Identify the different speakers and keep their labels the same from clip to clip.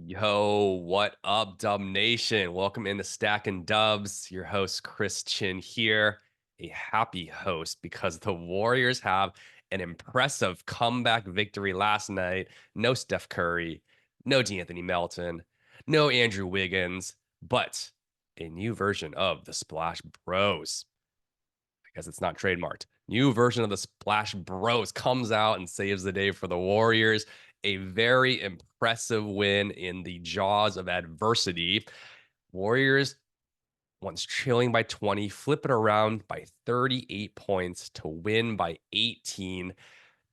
Speaker 1: Yo, what up, Dub Nation? Welcome into Stacking Dubs. Your host, Christian here, a happy host because the Warriors have an impressive comeback victory last night. No Steph Curry, no D'Anthony Melton, no Andrew Wiggins, but a new version of the Splash Bros because it's not trademarked. New version of the Splash Bros comes out and saves the day for the Warriors. A very impressive win in the jaws of adversity. Warriors, once trailing by 20, flip it around by 38 points to win by 18.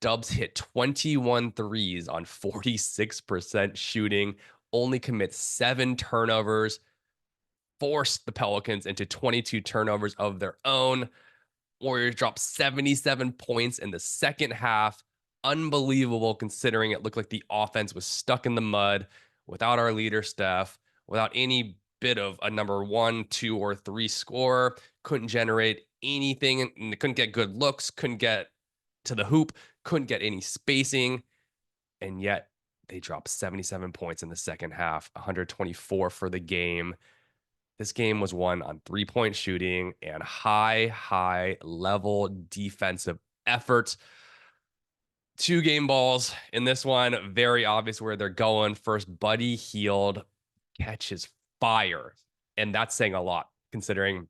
Speaker 1: Dubs hit 21 threes on 46% shooting, only commit 7 turnovers, forced the Pelicans into 22 turnovers of their own. Warriors dropped 77 points in the second half. Unbelievable considering it looked like the offense was stuck in the mud without our leader, Steph, without any bit of a number one, two, or three scorer. Couldn't generate anything. And couldn't get good looks, couldn't get to the hoop, couldn't get any spacing. And yet they dropped 77 points in the second half, 124 for the game. This game was won on 3-point shooting and high level defensive efforts. 2 game balls in this one. Very obvious where they're going. First, Buddy Hield catches fire. And that's saying a lot considering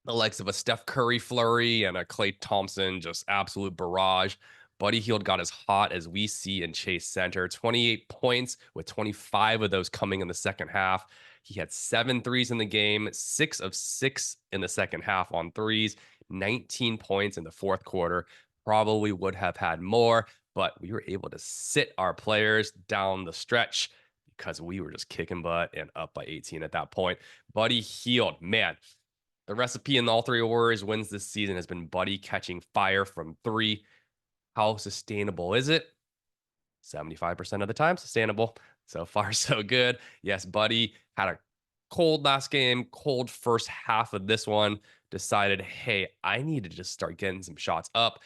Speaker 1: the likes of a Steph Curry flurry and a Klay Thompson, just absolute barrage. Buddy Hield got as hot as we see in Chase Center. 28 points, with 25 of those coming in the second half. He had 7 threes in the game, 6 of 6 in the second half on threes, 19 points in the fourth quarter. Probably would have had more, but we were able to sit our players down the stretch because we were just kicking butt and up by 18 at that point. Buddy Hield, man, the recipe in all three Warriors wins this season has been Buddy catching fire from three. How sustainable is it? 75% of the time sustainable. So far, so good. Yes, Buddy had a cold last game, cold first half of this one. Decided, hey, I need to just start getting some shots up.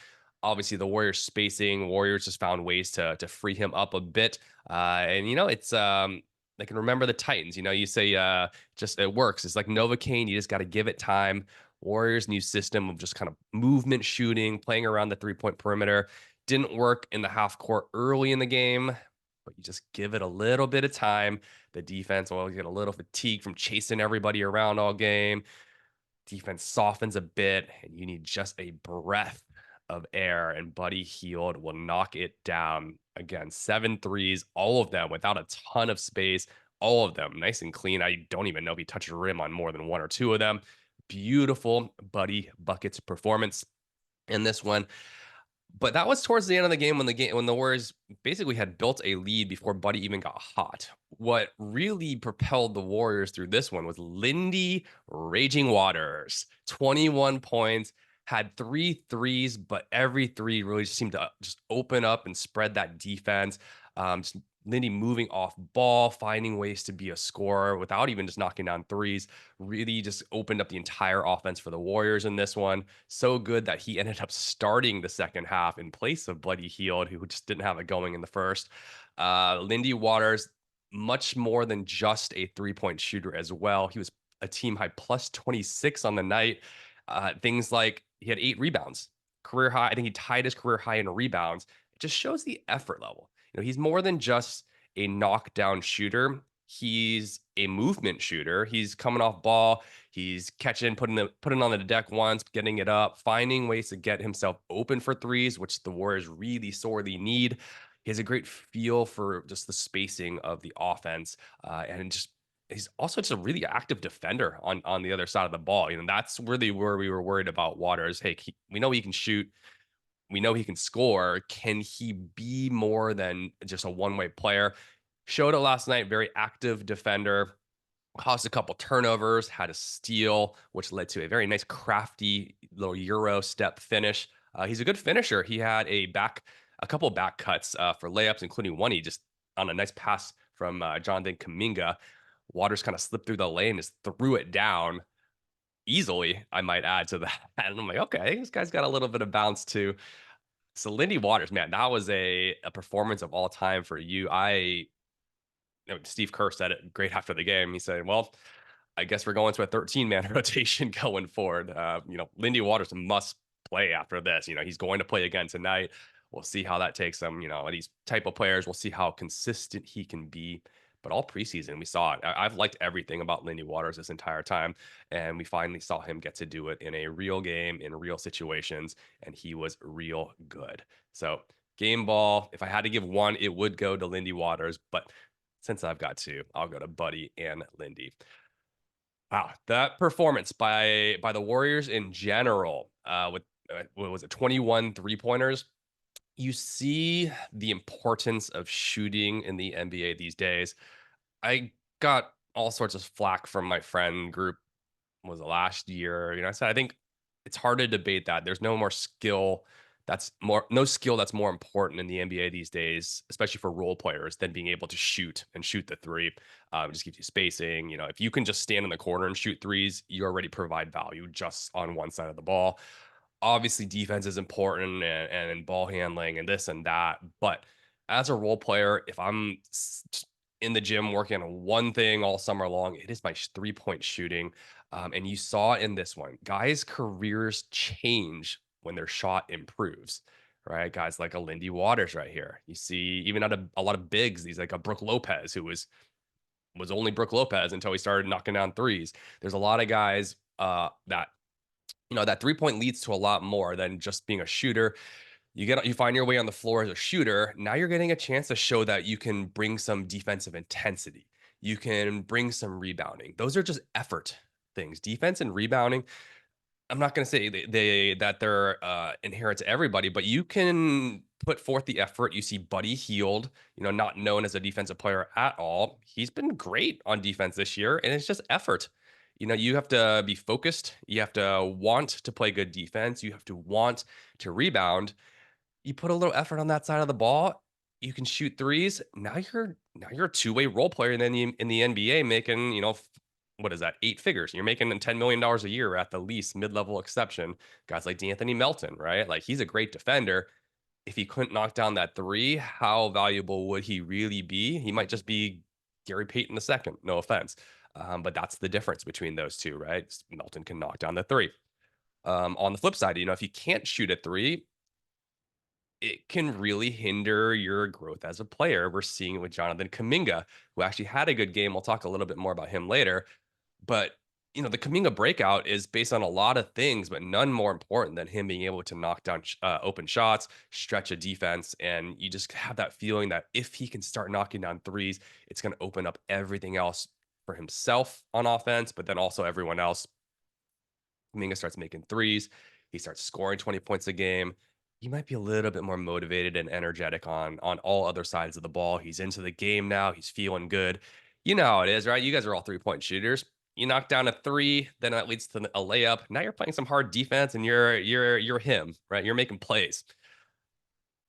Speaker 1: Obviously, the Warriors spacing, Warriors just found ways to free him up a bit. And it's they can remember the Titans. You say just it works. It's like Novocaine. You just got to give it time. Warriors' new system of just kind of movement shooting, playing around the 3-point perimeter didn't work in the half court early in the game, but you just give it a little bit of time. The defense will get a little fatigued from chasing everybody around all game. Defense softens a bit, and you need just a breath of air, and Buddy Hield will knock it down. Again, 7 threes, all of them without a ton of space, all of them nice and clean. I don't even know if he touched the rim on more than 1 or 2 of them. Beautiful Buddy buckets performance in this one. But that was towards the end of the game when the Warriors basically had built a lead before Buddy even got hot. What really propelled the Warriors through this one was Lindy Raging Waters. 21 points, had 3 threes, but every three really just seemed to just open up and spread that defense. Just Lindy moving off ball, finding ways to be a scorer without even just knocking down threes, really just opened up the entire offense for the Warriors in this one. So good that he ended up starting the second half in place of Buddy Hield, who just didn't have it going in the first. Lindy Waters, much more than just a 3-point shooter as well. He was a team high plus 26 on the night. Things like he had 8 rebounds, career high. I think he tied his career high in rebounds. It just shows the effort level. He's more than just a knockdown shooter. He's a movement shooter. He's coming off ball. He's catching, putting on the deck once, getting it up, finding ways to get himself open for threes, which the Warriors really sorely need. He has a great feel for just the spacing of the offense, and just he's also just a really active defender on the other side of the ball. That's really where we were worried about Waters. Hey, we know he can shoot. We know he can score. Can he be more than just a one-way player? Showed it last night. Very active defender. Caused a couple turnovers. Had a steal, which led to a very nice, crafty little Euro step finish. He's a good finisher. He had a couple back cuts for layups, including one he just on a nice pass from Jonathan Kuminga. Waters kind of slipped through the lane, just threw it down easily, I might add to that. And I'm like, okay, this guy's got a little bit of bounce too. So Lindy Waters, man, that was a performance of all time for you. Steve Kerr said it great after the game. He said, well, I guess we're going to a 13-man rotation going forward. Lindy Waters must play after this. He's going to play again tonight. We'll see how that takes him. These type of players, we'll see how consistent he can be. But all preseason, we saw it. I've liked everything about Lindy Waters this entire time. And we finally saw him get to do it in a real game, in real situations. And he was real good. So, game ball, if I had to give one, it would go to Lindy Waters. But since I've got two, I'll go to Buddy and Lindy. Wow, that performance by the Warriors in general, with what was it, 21 3-pointers. You see the importance of shooting in the NBA these days. I got all sorts of flack from my friend group was the last year. I said I think it's hard to debate that. There's no skill that's more important in the NBA these days, especially for role players, than being able to shoot the three. It just gives you spacing. If you can just stand in the corner and shoot threes, you already provide value just on one side of the ball. Obviously, defense is important and ball handling and this and that. But as a role player, if I'm in the gym working on one thing all summer long, it is my 3-point shooting. And you saw in this one, guys' careers change when their shot improves, right? Guys like a Lindy Waters right here. You see, even out of a lot of bigs, these like a Brooke Lopez, who was only Brooke Lopez until he started knocking down threes. There's a lot of guys that that 3-point leads to a lot more than just being a shooter. You find your way on the floor as a shooter. Now you're getting a chance to show that you can bring some defensive intensity. You can bring some rebounding. Those are just effort things. Defense and rebounding, I'm not going to say that they're inherent to everybody, but you can put forth the effort. You see Buddy Hield, not known as a defensive player at all. He's been great on defense this year, and it's just effort. You have to be focused. You have to want to play good defense. You have to want to rebound. You put a little effort on that side of the ball, you can shoot threes. Now you're a two-way role player in the NBA making, what is that, 8 figures. You're making $10 million a year at the least, mid-level exception. Guys like D'Anthony Melton, right? Like he's a great defender. If he couldn't knock down that three, how valuable would he really be? He might just be Gary Payton II, no offense. But that's the difference between those two, right? Melton can knock down the three. On the flip side, if you can't shoot a three, it can really hinder your growth as a player. We're seeing it with Jonathan Kuminga, who actually had a good game. We'll talk a little bit more about him later. But, the Kuminga breakout is based on a lot of things, but none more important than him being able to knock down open shots, stretch a defense. And you just have that feeling that if he can start knocking down threes, it's going to open up everything else for himself on offense, but then also everyone else. Kuminga starts making threes. He starts scoring 20 points a game. He might be a little bit more motivated and energetic on all other sides of the ball. He's into the game now. He's feeling good. You know how it is, right? You guys are all 3-point shooters. You knock down a three, then that leads to a layup. Now you're playing some hard defense, and you're him, right? You're making plays.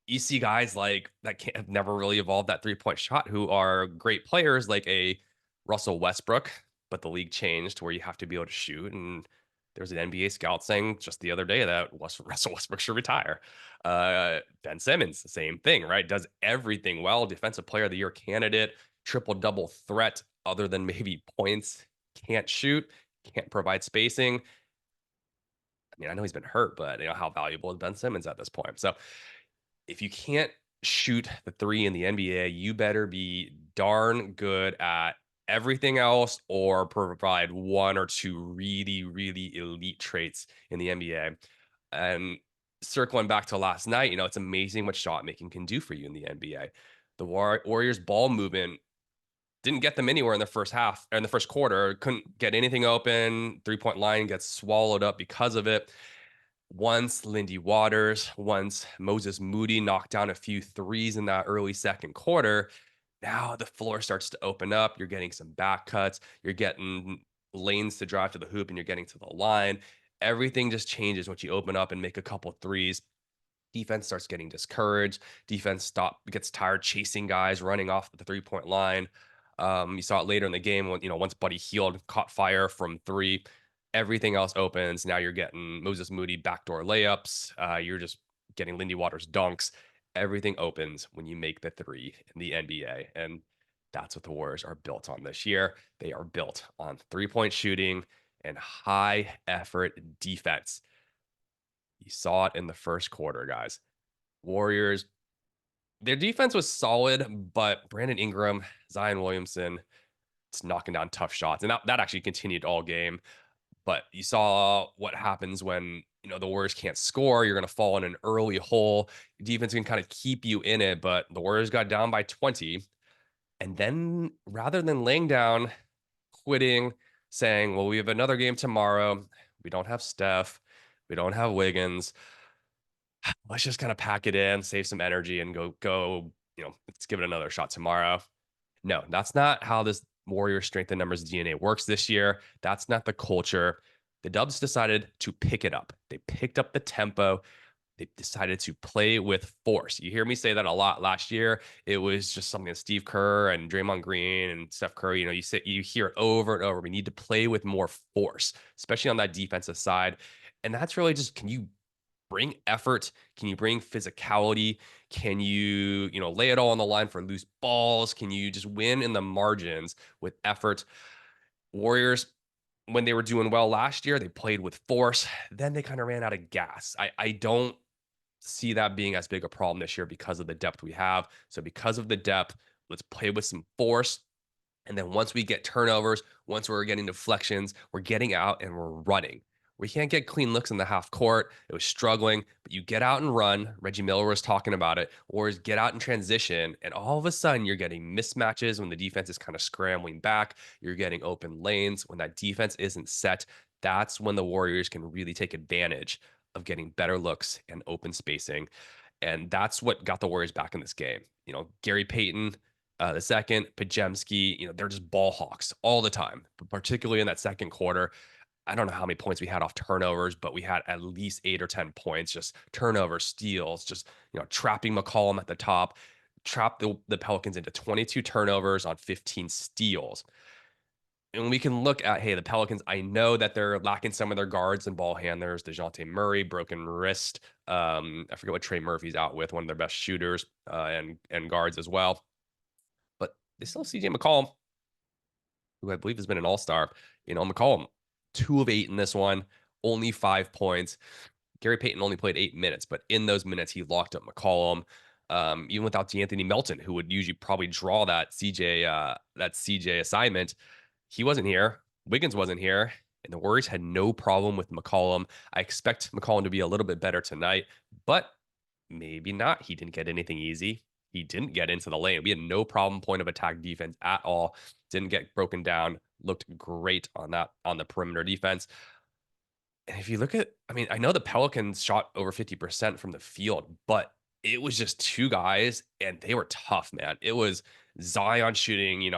Speaker 1: You see guys like that have never really evolved that 3-point shot, who are great players, like a Russell Westbrook, but the league changed to where you have to be able to shoot. And there's an NBA scout saying just the other day that Russell Westbrook should retire. Ben Simmons, the same thing, right? Does everything well. Defensive Player of the Year candidate, triple double threat, other than maybe points. Can't shoot, can't provide spacing. I mean, I know he's been hurt, but how valuable is Ben Simmons at this point? So if you can't shoot the three in the NBA, you better be darn good at everything else or provide one or two really, really elite traits in the NBA. And circling back to last night, it's amazing what shot making can do for you in the NBA. The Warriors ball movement didn't get them anywhere in the first half, or in the first quarter. Couldn't get anything open. 3-point line gets swallowed up because of it. Once Lindy Waters, once Moses Moody knocked down a few threes in that early second quarter, now the floor starts to open up. You're getting some back cuts. You're getting lanes to drive to the hoop, and you're getting to the line. Everything just changes once you open up and make a couple threes. Defense starts getting discouraged. Defense gets tired chasing guys, running off the 3-point line. You saw it later in the game when, once Buddy Hield caught fire from three, everything else opens. Now you're getting Moses Moody backdoor layups. You're just getting Lindy Waters dunks. Everything opens when you make the three in the NBA. And That's what the Warriors are built on this year. They are built on 3-point shooting and high effort defense. You saw it in the first quarter, guys. Warriors, their defense was solid, but Brandon Ingram, Zion Williamson, it's knocking down tough shots. And that actually continued all game. But you saw what happens when the Warriors can't score. You're going to fall in an early hole. Defense can kind of keep you in it, but the Warriors got down by 20. And then rather than laying down, quitting, saying, well, we have another game tomorrow. We don't have Steph. We don't have Wiggins. Let's just kind of pack it in, save some energy, and let's give it another shot tomorrow. No, that's not how this Warrior strength and numbers DNA works this year. That's not the culture. The Dubs decided to pick it up. They picked up the tempo. They decided to play with force. You hear me say that a lot. Last year, it was just something that Steve Kerr and Draymond Green and Steph Curry, you hear it over and over. We need to play with more force, especially on that defensive side. And that's really just, can you bring effort? Can you bring physicality? Can you lay it all on the line for loose balls? Can you just win in the margins with effort? Warriors, when they were doing well last year, they played with force. Then they kind of ran out of gas. I don't see that being as big a problem this year because of the depth we have. So because of the depth, let's play with some force. And then once we get turnovers, once we're getting deflections, we're getting out and we're running. We can't get clean looks in the half court. It was struggling, but you get out and run. Reggie Miller was talking about it, or is get out and transition. And all of a sudden, you're getting mismatches when the defense is kind of scrambling back. You're getting open lanes. When that defense isn't set, that's when the Warriors can really take advantage of getting better looks and open spacing. And that's what got the Warriors back in this game. Gary Payton, the second, Pajemski, they're just ball hawks all the time, but particularly in that second quarter. I don't know how many points we had off turnovers, but we had at least 8 or 10 points, just turnovers, steals, just, trapping McCollum at the top, trap the Pelicans into 22 turnovers on 15 steals. And we can look at, hey, the Pelicans, I know that they're lacking some of their guards and ball handlers. DeJounte Murray, broken wrist. I forget what Trey Murphy's out with, one of their best shooters and guards as well. But they still have CJ McCollum, who I believe has been an all-star. McCollum, 2 of 8 in this one, only 5 points. Gary Payton only played 8 minutes, but in those minutes, he locked up McCollum. Even without D'Anthony Melton, who would usually probably draw that CJ assignment, he wasn't here. Wiggins wasn't here, and the Warriors had no problem with McCollum. I expect McCollum to be a little bit better tonight, but maybe not. He didn't get anything easy. He didn't get into the lane. We had no problem point of attack defense at all. Didn't get broken down. Looked great on the perimeter defense. And if you look at, I know the Pelicans shot over 50% from the field, but it was just 2 guys and they were tough, man. It was Zion shooting,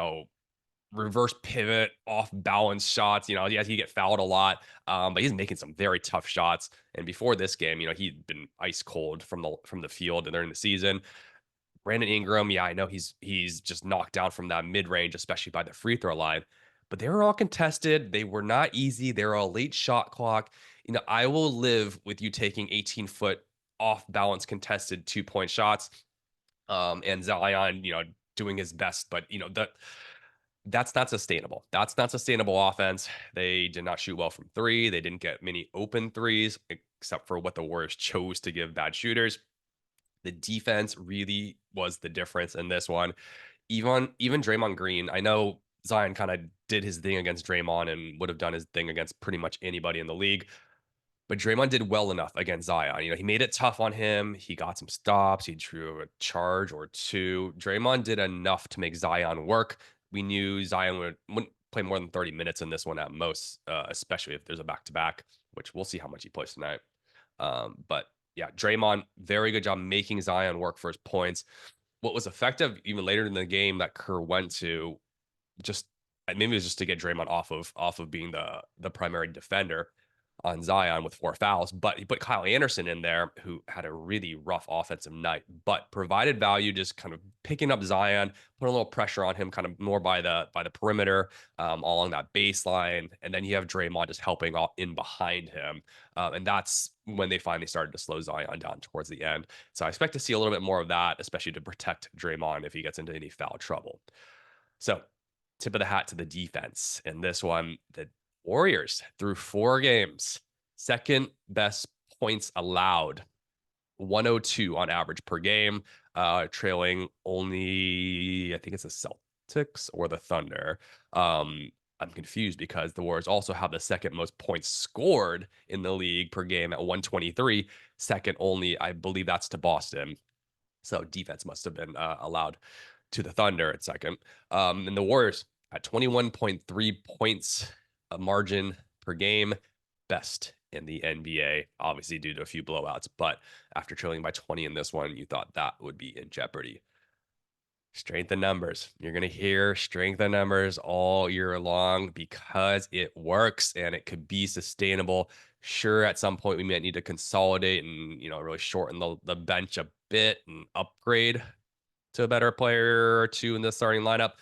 Speaker 1: reverse pivot, off balance shots. Yes, he get fouled a lot, but he's making some very tough shots. And before this game, he'd been ice cold from the field and during the season. Brandon Ingram, yeah, I know he's just knocked down from that mid range, especially by the free throw line. But they were all contested. They were not easy. They were a late shot clock. I will live with you taking 18-foot off balance contested 2-point shots, and Zion, doing his best. But that's not sustainable. That's not sustainable offense. They did not shoot well from 3. They didn't get many open threes, except for what the Warriors chose to give bad shooters. The defense really was the difference in this one. Even Draymond Green, I know Zion kind of did his thing against Draymond and would have done his thing against pretty much anybody in the league. But Draymond did well enough against Zion. He made it tough on him. He got some stops. He drew a charge or 2. Draymond did enough to make Zion work. We knew Zion wouldn't play more than 30 minutes in this one at most, especially if there's a back-to-back, which we'll see how much he plays tonight. But yeah, Draymond, very good job making Zion work for his points. What was effective even later in the game that Kerr went to, just maybe it was just to get Draymond off of being the primary defender on Zion with 4 fouls, but he put Kyle Anderson in there, who had a really rough offensive night, but provided value, just kind of picking up Zion, put a little pressure on him, kind of more by the perimeter, along that baseline, and then you have Draymond just helping in behind him, and that's when they finally started to slow Zion down towards the end. So I expect to see a little bit more of that, especially to protect Draymond if he gets into any foul trouble. So, tip of the hat to the defense. In this one, the Warriors through 4 games, second best points allowed, 102 on average per game, trailing only, I think it's the Celtics or the Thunder. I'm confused because the Warriors also have the second most points scored in the league per game at 123, second only, I believe that's to Boston. So defense must have been allowed to the Thunder at second. And the Warriors at 21.3 points a margin per game, best in the NBA, obviously due to a few blowouts. But after trailing by 20 in this one, you thought that would be in jeopardy. Strength in numbers. You're going to hear strength in numbers all year long because it works and it could be sustainable. Sure, at some point we might need to consolidate and, really shorten the bench a bit and upgrade to a better player or two in the starting lineup.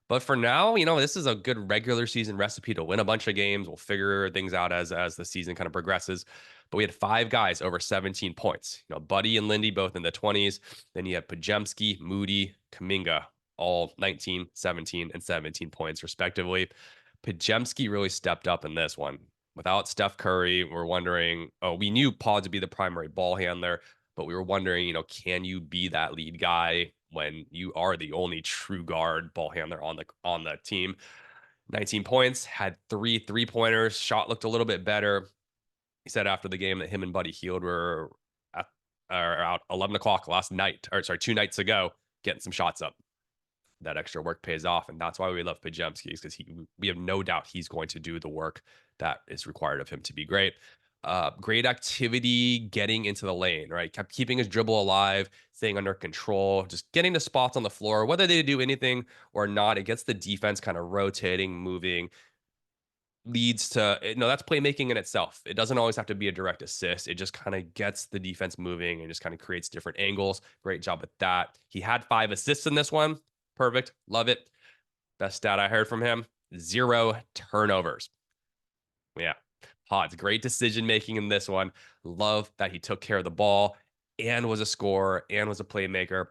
Speaker 1: But for now, this is a good regular season recipe to win a bunch of games. We'll figure things out as the season kind of progresses. But we had 5 guys over 17 points. Buddy and Lindy both in the 20s. Then you have Pajemski, Moody, Kuminga, all 19, 17, and 17 points respectively. Pajemski really stepped up in this one. Without Steph Curry, we're wondering, we knew Paul to be the primary ball handler, but we were wondering, can you be that lead guy when you are the only true guard ball handler on the team? 19 points, had 3 3-pointers, shot looked a little bit better. He said after the game that him and Buddy Hield were out 11 o'clock last night, or sorry, 2 nights ago, getting some shots up. That extra work pays off, and that's why we love Pajemski, because we have no doubt he's going to do the work that is required of him to be great. Great activity getting into the lane, right? Kept keeping his dribble alive, staying under control, just getting the spots on the floor, whether they do anything or not. It gets the defense kind of rotating, moving, leads to, that's playmaking in itself. It doesn't always have to be a direct assist. It just kind of gets the defense moving and just kind of creates different angles. Great job with that. He had 5 assists in this one. Perfect. Love it. Best stat I heard from him: 0 turnovers. Yeah. Pods, great decision making in this one. Love that he took care of the ball and was a scorer and was a playmaker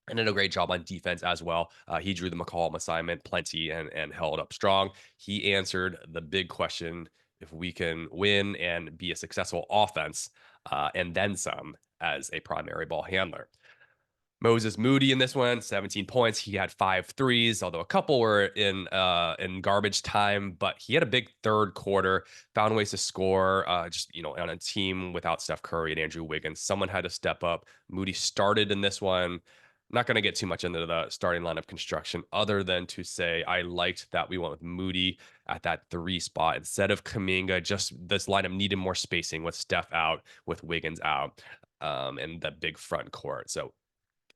Speaker 1: and did a great job on defense as well. He drew the McCollum assignment plenty and held up strong. He answered the big question: if we can win and be a successful offense, and then some as a primary ball handler. Moses Moody in this one, 17 points. He had 5 threes, although a couple were in garbage time, but he had a big third quarter, found ways to score. Just on a team without Steph Curry and Andrew Wiggins, someone had to step up. Moody started in this one. Not going to get too much into the starting lineup construction, other than to say I liked that we went with Moody at that 3 spot instead of Kuminga. Just this lineup needed more spacing with Steph out, with Wiggins out, and the big front court. So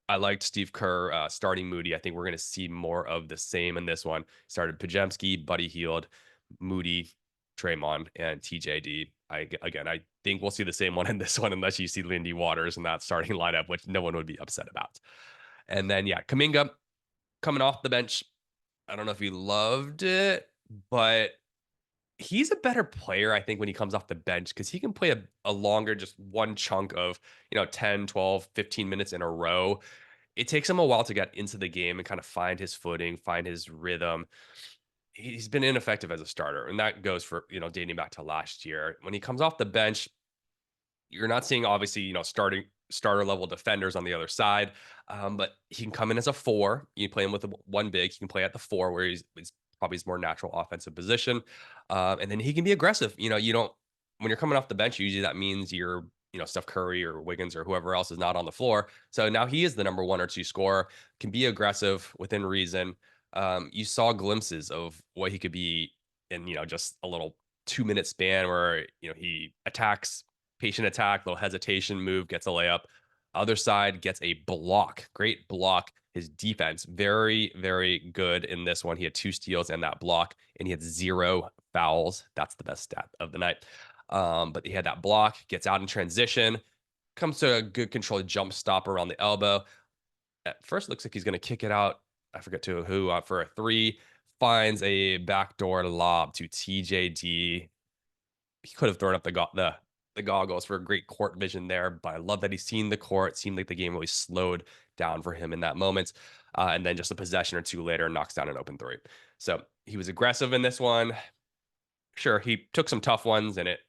Speaker 1: I liked Steve Kerr starting Moody. I think we're going to see more of the same in this one. Started Pajemski, Buddy Hield, Moody, Draymond, and TJD. I think we'll see the same one in this one, unless you see Lindy Waters in that starting lineup, which no one would be upset about. And then, Kuminga coming off the bench. I don't know if he loved it, but he's a better player, I think, when he comes off the bench, because he can play a longer, just one chunk of, 10, 12, 15 minutes in a row. It takes him a while to get into the game and kind of find his footing, find his rhythm. He's been ineffective as a starter, and that goes for, dating back to last year. When he comes off the bench, you're not seeing, obviously, starter level defenders on the other side, but he can come in as a 4. You play him with one big. He can play at the 4, where he's probably his more natural offensive position, and then he can be aggressive. You don't, when you're coming off the bench, usually that means you're, Steph Curry or Wiggins or whoever else is not on the floor. So now he is the number 1 or 2 scorer, can be aggressive within reason. You saw glimpses of what he could be in, just a little 2-minute span where, he attacks, patient attack, little hesitation move, gets a layup. Other side gets a block, great block. His defense, very, very good in this one. He had 2 steals and that block, and he had 0 fouls. That's the best stat of the night. But he had that block, gets out in transition, comes to a good controlled jump stop around the elbow. At first, looks like he's going to kick it out. I forget to who, for a 3. Finds a backdoor lob to TJD. He could have thrown up the goggles for a great court vision there, but I love that he's seen the court. Seemed like the game really slowed down for him in that moment. and then just a possession or two later knocks down an open three. So he was aggressive in this one. Sure, he took some tough ones, and it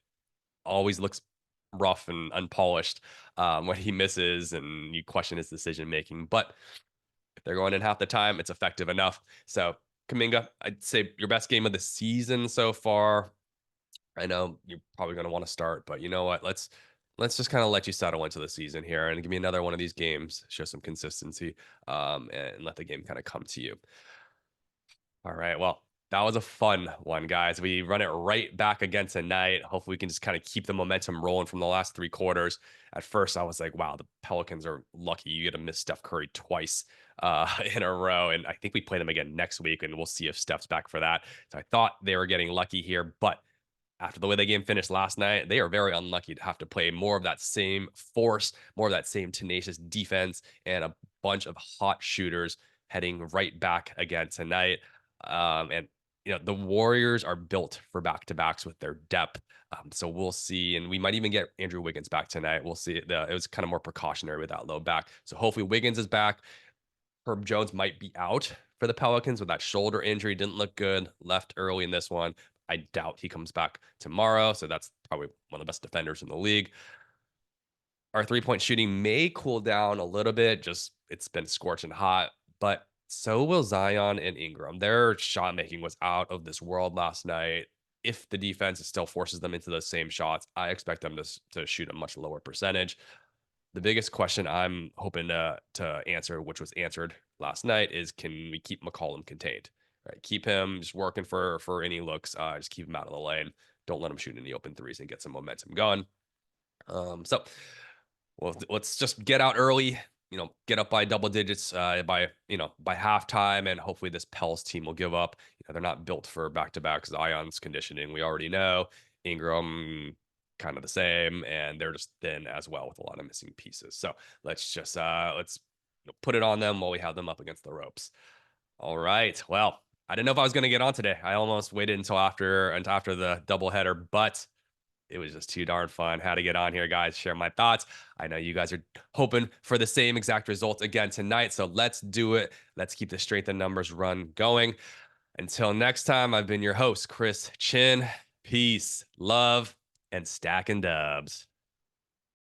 Speaker 1: always looks rough and unpolished when he misses, and you question his decision making. But if they're going in half the time, it's effective enough. So Kaminga, I'd say your best game of the season so far. I know you're probably going to want to start, but you know what? Let's just kind of let you settle into the season here and give me another one of these games, show some consistency, and let the game kind of come to you. All right. Well, that was a fun one, guys. We run it right back again tonight. Hopefully, we can just kind of keep the momentum rolling from the last three quarters. At first, I was like, wow, the Pelicans are lucky you get to miss Steph Curry twice in a row. And I think we play them again next week, and we'll see if Steph's back for that. So I thought they were getting lucky here, but after the way the game finished last night, they are very unlucky to have to play more of that same force, more of that same tenacious defense, and a bunch of hot shooters heading right back again tonight. And the Warriors are built for back-to-backs with their depth. So we'll see, and we might even get Andrew Wiggins back tonight. We'll see. It was kind of more precautionary with that low back. So hopefully Wiggins is back. Herb Jones might be out for the Pelicans with that shoulder injury. Didn't look good. Left early in this one. I doubt he comes back tomorrow. So that's probably one of the best defenders in the league. Our three-point shooting may cool down a little bit. Just it's been scorching hot, but so will Zion and Ingram. Their shot making was out of this world last night. If the defense still forces them into those same shots, I expect them to shoot a much lower percentage. The biggest question I'm hoping to answer, which was answered last night, is can we keep McCollum contained? Right, keep him just working for any looks. Just keep him out of the lane. Don't let him shoot any open threes and get some momentum going. So well, let's just get out early. Get up by double digits by halftime, and hopefully this Pels team will give up. They're not built for back to back. Zion's conditioning, we already know. Ingram kind of the same, and they're just thin as well with a lot of missing pieces. So let's put it on them while we have them up against the ropes. All right. Well, I didn't know if I was going to get on today. I almost waited until after the doubleheader, but it was just too darn fun. Had to get on here, guys, share my thoughts. I know you guys are hoping for the same exact results again tonight, so let's do it. Let's keep the strength and numbers run going. Until next time, I've been your host, Chris Chin. Peace, love, and stacking dubs.